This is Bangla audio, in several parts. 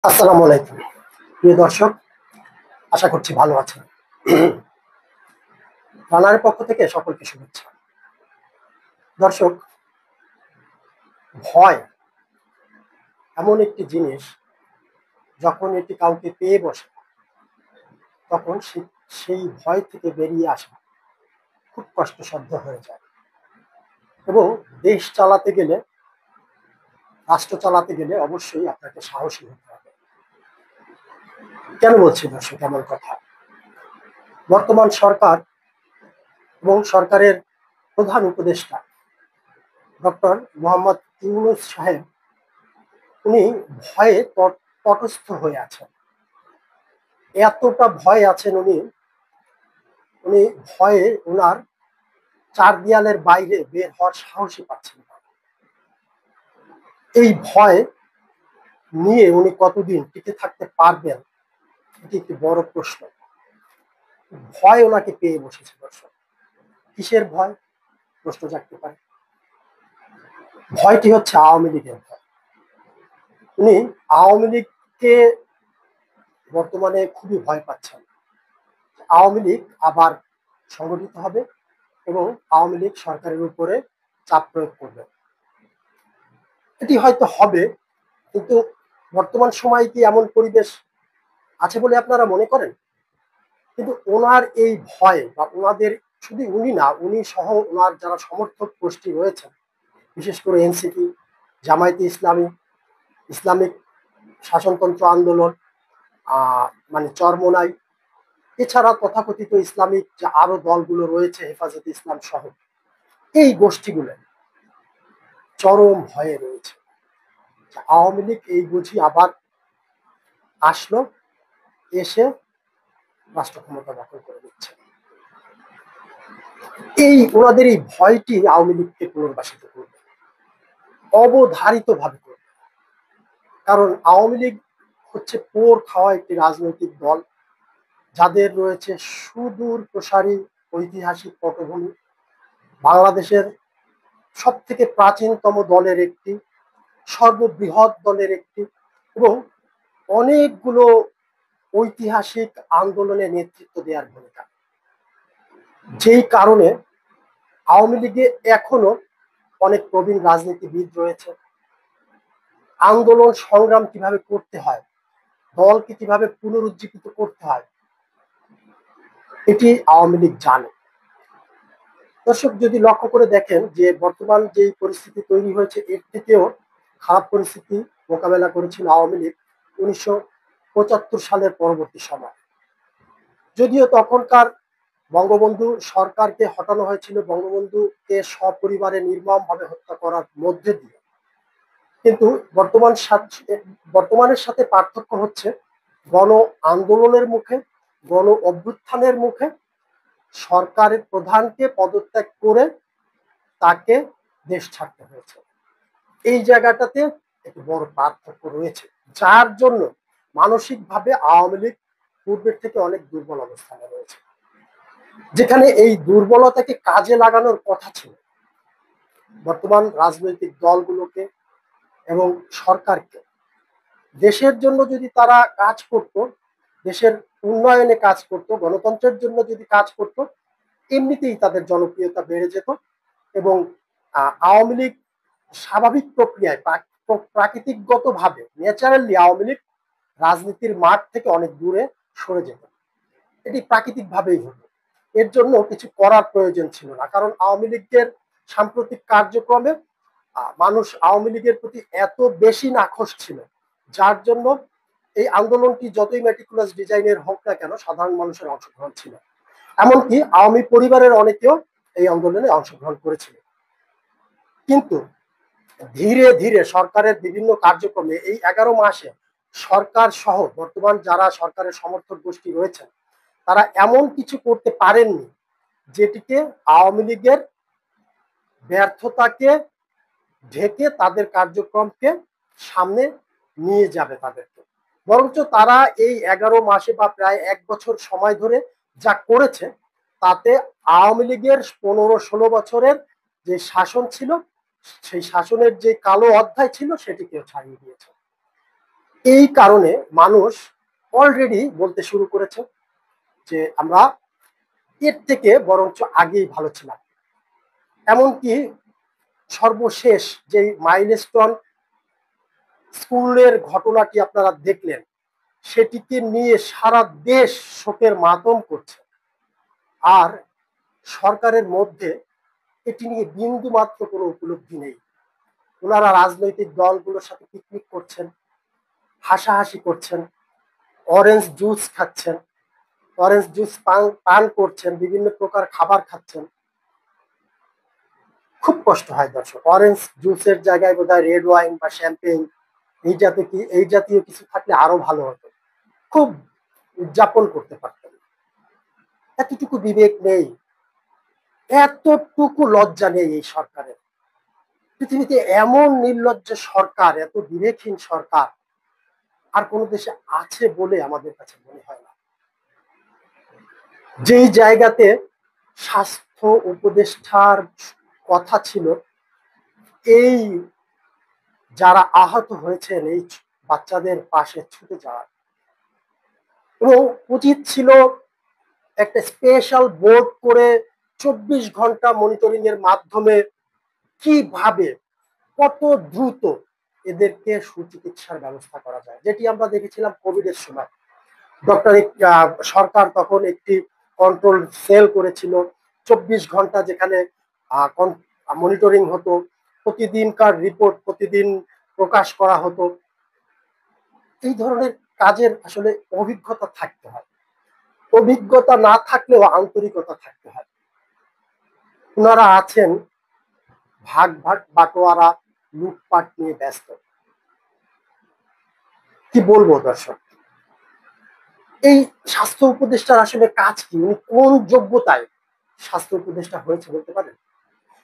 আসসালামু আলাইকুম প্রিয় দর্শক, আশা করছি ভালো আছেন। রানারের পক্ষ থেকে সকলকে শুভেচ্ছা। দর্শক, ভয় এমন একটি জিনিস, যখন এটি কাউকে পেয়ে বসে তখন সেই ভয় থেকে বেরিয়ে আসা খুব কষ্টসাধ্য হয়ে যায়। এবং দেশ চালাতে গেলে, রাষ্ট্র চালাতে গেলে অবশ্যই আপনাকে সাহসী হতে হবে। কেন বলছি দর্শক এমন কথা? বর্তমান সরকার এবং সরকারের প্রধান উপদেষ্টা ডক্টর মোহাম্মদ ইউনূস সাহেব, উনি ভয়ে তটস্থ হয়ে আছেন। এতটা ভয় আছেন উনি উনি ভয়ে ওনার চার দেয়ালের বাইরে বের হওয়ার সাহসই পাচ্ছেন না। এই ভয় নিয়ে উনি কতদিন টিকে থাকতে পারবেন, এটি একটি বড় প্রশ্ন। ভয় ওনাকে পেয়ে বসেছে দর্শক। কিসের ভয়? প্রশ্ন জাগতে পারে। ভয়টি হচ্ছে আওয়ামী লীগের ভয়। উনি আওয়ামী লীগকে বর্তমানে খুবই ভয় পাচ্ছেন। আওয়ামী লীগ আবার সংগঠিত হবে এবং আওয়ামী লীগ সরকারের উপরে চাপ প্রয়োগ করবে। এটি হয়তো হবে, কিন্তু বর্তমান সময়ে কি এমন পরিবেশ আছে বলে আপনারা মনে করেন? কিন্তু ওনার এই ভয় বা ওনাদের, শুধু উনি না, উনি সহ ওনার যারা সমর্থক গোষ্ঠী রয়েছেন, বিশেষ করে এনসিপি, জামায়াতে ইসলামী, ইসলামিক শাসনতন্ত্র আন্দোলন, মানে চরমোনাই, এছাড়া তথাকথিত ইসলামিক যে আরো দলগুলো রয়েছে, হেফাজতে ইসলাম সহ, এই গোষ্ঠীগুলো চরম ভয়ে রয়েছে। আওয়ামী লীগ এই বুঝি আবার আসলো, এসে রাষ্ট্র ক্ষমতা দখল করে দিচ্ছে। এই ওনাদের এই ভয়টি আওয়ামী লীগকে পুনর্বাসিত করবে, অবধারিত ভাবে করবে। কারণ আওয়ামী লীগ হচ্ছে পোর খাওয়া একটি রাজনৈতিক দল, যাদের রয়েছে সুদূর প্রসারী ঐতিহাসিক পটভূমি। বাংলাদেশের সব থেকে প্রাচীনতম দলের একটি, সর্ববৃহৎ দলের একটি, এবং অনেকগুলো ঐতিহাসিক আন্দোলনে নেতৃত্ব দেওয়ার ভূমিকা। যেই কারণে আওয়ামী লীগে এখনো অনেক প্রবীণ রাজনীতিবিদ রয়েছে। আন্দোলন সংগ্রাম কিভাবে করতে হয়, দলকে কিভাবে পুনরুজ্জীবিত করতে হয়, এটি আওয়ামী লীগ জানে। দর্শক, যদি লক্ষ্য করে দেখেন যে বর্তমান যে পরিস্থিতি তৈরি হয়েছে, এর থেকেও খারাপ পরিস্থিতি মোকাবেলা করেছিল আওয়ামী লীগ 1975 সালের পরবর্তী সময়। যদিও তখনকার বঙ্গবন্ধু সরকারকে হটানো হয়েছিল, বঙ্গবন্ধুকে সপরিবারে নির্মমভাবে হত্যা করার মধ্যে দিয়ে, কিন্তু বর্তমানের সাথে পার্থক্য হচ্ছে গণ আন্দোলনের মুখে, গণ অভ্যুত্থানের মুখে সরকারের প্রধানকে পদত্যাগ করে তাকে দেশ ছাড়তে হয়েছে। এই জায়গাটাতে একটি বড় পার্থক্য রয়েছে, যার জন্য মানসিকভাবে আওয়ামী লীগ পূর্বের থেকে অনেক দুর্বল অবস্থানে রয়েছে। যেখানে এই দুর্বলতাকে কাজে লাগানোর কথা ছিল বর্তমান রাজনৈতিক দলগুলোকে এবং সরকারকে। দেশের জন্য যদি তারা কাজ করত, দেশের উন্নয়নে কাজ করত, গণতন্ত্রের জন্য যদি কাজ করত, এমনিতেই তাদের জনপ্রিয়তা বেড়ে যেত এবং আওয়ামী লীগ স্বাভাবিক প্রক্রিয়ায়, প্রাকৃতিকগতভাবে, ন্যাচারালি আওয়ামী লীগ রাজনীতির মাঠ থেকে অনেক দূরে সরে যেত। এটি প্রাকৃতিকভাবেই হতো। এর জন্য কিছু করার প্রয়োজন ছিল না, কারণ আওয়ামী লীগের সাম্প্রতিক কার্যক্রমে মানুষ আওয়ামী লীগের প্রতি এত বেশি নাখোশ ছিল, যার জন্য এই আন্দোলনটি যতই মেটিকুলাস ডিজাইনের হোক না কেন, সাধারণ মানুষের অংশগ্রহণ ছিল। এমনকি আওয়ামী পরিবারের অনেকেও এই আন্দোলনে অংশগ্রহণ করেছিল। কিন্তু ধীরে ধীরে সরকারের বিভিন্ন কার্যক্রমে এই 11 মাসে সরকার সহ বর্তমান যারা সরকারের সমর্থক গোষ্ঠী রয়েছেন, তারা এমন কিছু করতে পারেননি যেটিকে আওয়ামী লীগের ব্যর্থতাকে ঢেকে তাদের কার্যক্রমকে সামনে নিয়ে যাবে তাদেরকে। বরঞ্চ তারা এই 11 মাসে বা প্রায় 1 বছর সময় ধরে যা করেছে, তাতে আওয়ামী লীগের 15-16 বছরের যে শাসন ছিল, সেই শাসনের যে কালো অধ্যায় ছিল, সেটিকে ছাড়িয়ে দিয়েছে। এই কারণে মানুষ অলরেডি বলতে শুরু করেছে যে আমরা এর থেকে বরঞ্চ আগেই ভালো ছিলাম। এমনকি সর্বশেষ যে মাইলস্টোন স্কুলের ঘটনাটি আপনারা দেখলেন, সেটিকে নিয়ে সারা দেশ শোকের মাতম করছে, আর সরকারের মধ্যে এটি নিয়ে বিন্দু মাত্র কোনো উপলব্ধি নেই। ওনারা রাজনৈতিক দলগুলোর সাথে পিকনিক করছেন, হাসাহাসি করছেন, অরেঞ্জ জুস খাচ্ছেন, অরেঞ্জ জুস পান করছেন, বিভিন্ন প্রকার খাবার খাচ্ছেন। খুব কষ্ট হয় দর্শক, অরেঞ্জ জুসের জায়গায় বোধহয় রেড ওয়াইন বা শ্যাম্পেন এই জাতীয় কিছু থাকলে আরো ভালো হতো, খুব উদযাপন করতে পারতেন। এতটুকু বিবেক নেই, এতটুকু লজ্জা নেই এই সরকারের। পৃথিবীতে এমন নির্লজ্জ সরকার, এত বিবেকহীন সরকার আর কোন দেশে আছে বলে আমাদের কাছে মনে হয় না। যেই জায়গাতে স্বাস্থ্য উপদেষ্টার কথা ছিল এই যারা আহত হয়েছেন এই বাচ্চাদের পাশে ছুটে যাওয়ার, এবং উচিত ছিল একটা স্পেশাল বোর্ড করে 24 ঘন্টা মনিটরিং এর মাধ্যমে কিভাবে কত দ্রুত এদেরকে সুচিকিৎসার ব্যবস্থা করা যায়, যেটি আমরা দেখেছিলাম কোভিড এর সময়। ডক্টর সরকার তখন একটি কন্ট্রোল সেল করেছিল, 24 ঘন্টা যেখানে মনিটরিং হতো, প্রতিদিনকার রিপোর্ট প্রতিদিন প্রকাশ করা হতো। এই ধরনের কাজের আসলে অভিজ্ঞতা থাকতে হয়, অভিজ্ঞতা না থাকলেও আন্তরিকতা থাকতে হয়। ওনারা আছেন ভাগ ভাগ বাটোয়ারা লুটপাট নিয়ে ব্যস্ত। কি বলবো দর্শক, এই স্বাস্থ্য উপদেষ্টার আসলে কাজ কি? উনি কোন যোগ্যতায় স্বাস্থ্য উপদেষ্টা হয়েছে বলতে পারেন?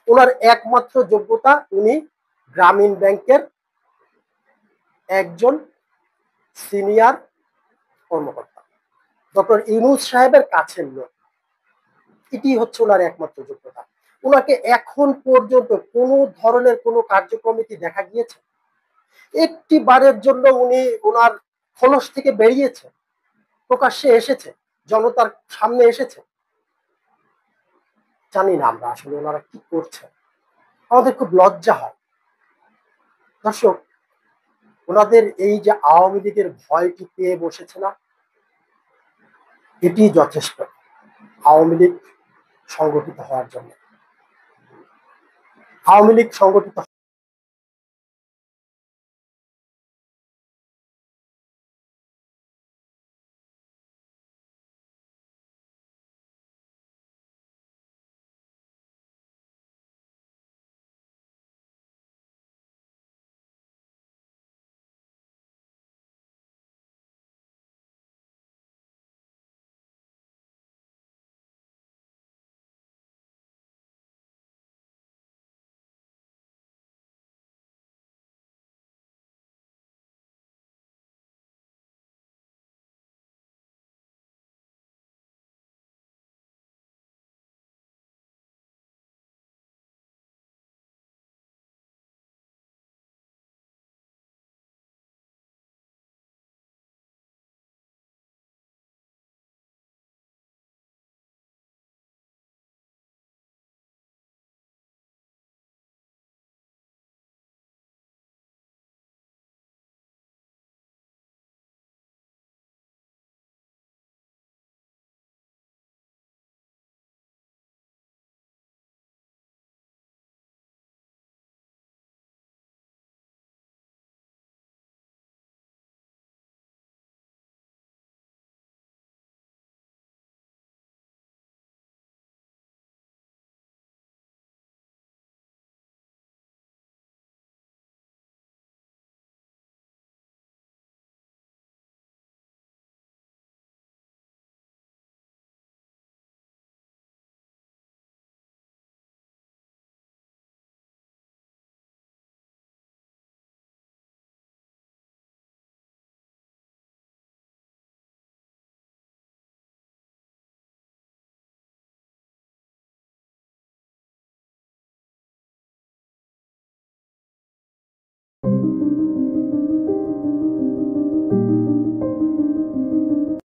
ওনার একমাত্র যোগ্যতা, উনি গ্রামীণ ব্যাংকের একজন সিনিয়র কর্মকর্তা, ডক্টর ইউনূস সাহেবের কাছের লোক। এটি হচ্ছে ওনার একমাত্র যোগ্যতা। ওনাকে এখন পর্যন্ত কোনো ধরনের কোনো কার্যক্রমে কি দেখা গিয়েছে? একটি বারের জন্য উনি ওনার খোলস থেকে বেরিয়েছে, প্রকাশ্যে এসেছে, জনতার সামনে এসেছে? জানি না আমরা আসলে ওনারা কি করছে, আমাদের খুব লজ্জা হয় দর্শক। ওনাদের এই যে আওয়ামী লীগের ভয়টি পেয়ে বসেছে না, এটি যথেষ্ট আওয়ামী লীগ সংগঠিত হওয়ার জন্য। আওয়ামী লীগ সংগঠিত